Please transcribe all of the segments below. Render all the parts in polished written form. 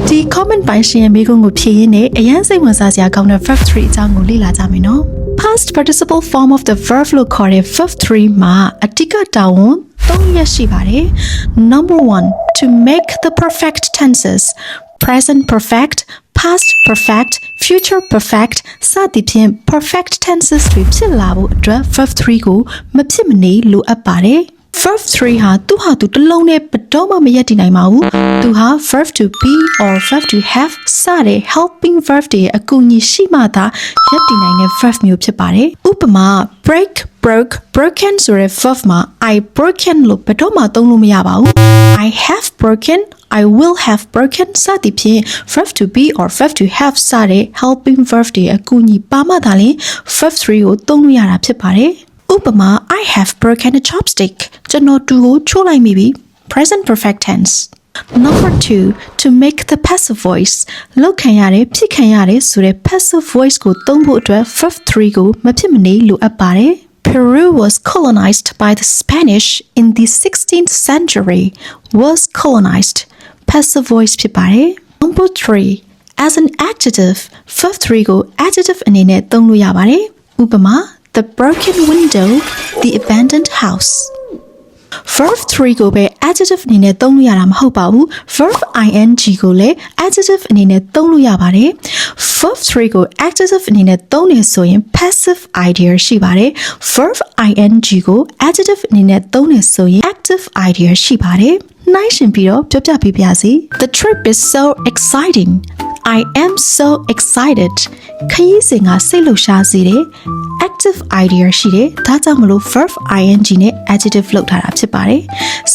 ဒီ comment ပိုင်းရှင်ရဲ့မိကုန်းကိုဖြည့်ရင်းနဲ့အရန်စိတ်ဝင်စားစရာကောင်းတဲ့ verb 3အကြောင်းကိုလေ့လာကြမယ်နော် past participle form of the verb လို့ခေါ်တဲ့ verb 3မှာအတိကတာဝန်3ရက်ရှိပါတယ် number 1 to make the perfect tenses present perfect past perfect future perfect စသည်ဖြင့် perfect tenses တွေဖြစ်လာဖို့အတွက် verb 3ကိုမဖြစ်မနေလိုအပ်ပါတယ် verb 3ဟာသူဟာသူတစ်လုံးနဲ့ဘယ်တော့မှမရပ်တည်နိုင်ပါဘူးသူဟာ verb to be or verb to have စတဲ့ helping verb တွေအကူအညီရှိမှသာရပ်တည်နိုင်တဲ့ verb မျိုးဖြစ်ပါတယ်ဥပမာ break broke broken ဆိုတဲ့ verb မှာ I broken လို့ဘယ်တော့မှသုံးလို့မရပါဘူး I have broken I will have broken စသည်ဖြင့် verb to be or verb to have စတဲ့ helping verb တွေအကူအညီပါမှသာလျှင် verb 3ကိုသုံးလို့ရတာဖြစ်ပါတယ်ဥပမာ I have broken a chopstick ကျွန်တော်တူကိုချိုးလိုက်မိပြီ present perfect tense Number 2 to make the passive voice လောက်ခံရတယ်ဖြစ်ခံရတယ်ဆိုတဲ့ passive voice ကိုသုံးဖို့အတွက် verb 3ကိုမဖြစ်မနေလိုအပ်ပါတယ် Peru was colonized by the Spanish in the 16th century was colonized passive voice ဖြစ်ပါတယ် Number 3 as an adjective verb 3ကို adjective အနေနဲ့သုံးလို့ရပါတယ်ဥပမာ the broken window the abandoned house verb 3ကိုပဲ adjective အနေနဲ့သုံးလို့ရတာမဟုတ်ပါဘူး verb ing ကိုလည်း adjective အနေနဲ့သုံးလို့ရပါတယ် verb 3ကို adjective အနေနဲ့သုံးနေဆိုရင် passive idea ရှိပါတယ် verb ing ကို adjective အနေနဲ့သုံးနေဆိုရင် active idea ရှိပါတယ်နှိုင်းယှဉ်ပြီးတော့ပြောပြပေးပါစီ The trip is so exciting I am so excited ခရီးစဉ်ကစိတ်လှုပ်ရှားစေတယ် active idea ရှိတယ်ဒါကြောင့်မလို့ verb ing နဲ့ adjective လောက်ထားတာဖြစ်ပါတယ်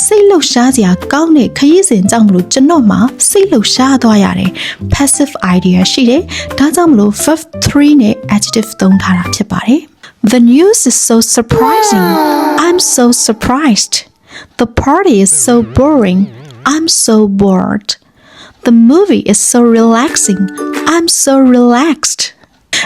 စိတ်လှုပ်ရှားစရာကောင်းတဲ့ခရီးစဉ်ကြောင့်မလို့ကျွန်တော်မှစိတ်လှုပ်ရှားသွားရတယ် passive idea ရှိတယ်ဒါကြောင့်မလို့ verb 3နဲ့ adjective သုံးထားတာဖြစ်ပါတယ် The news is so surprising I'm so surprised The party is so boring I'm so bored The movie is so relaxing I'm so relaxed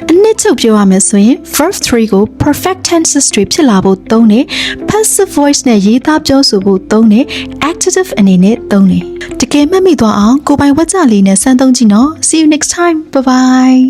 အနည်းချုပ်ပြောရမယ်ဆိုရင် verb 3ကို perfect tenses တွေဖြစ်လာဖို့သုံးတယ် passive voice နဲ့ရေးသားပြောဆိုဖို့သုံးတယ် adjective အနေနဲ့သုံးတယ်တကယ်မှတ်မိသွားအောင်ကိုယ်ပိုင်ဝါကျလေးနဲ့စမ်းသုံးကြည့်နော် See you next time bye bye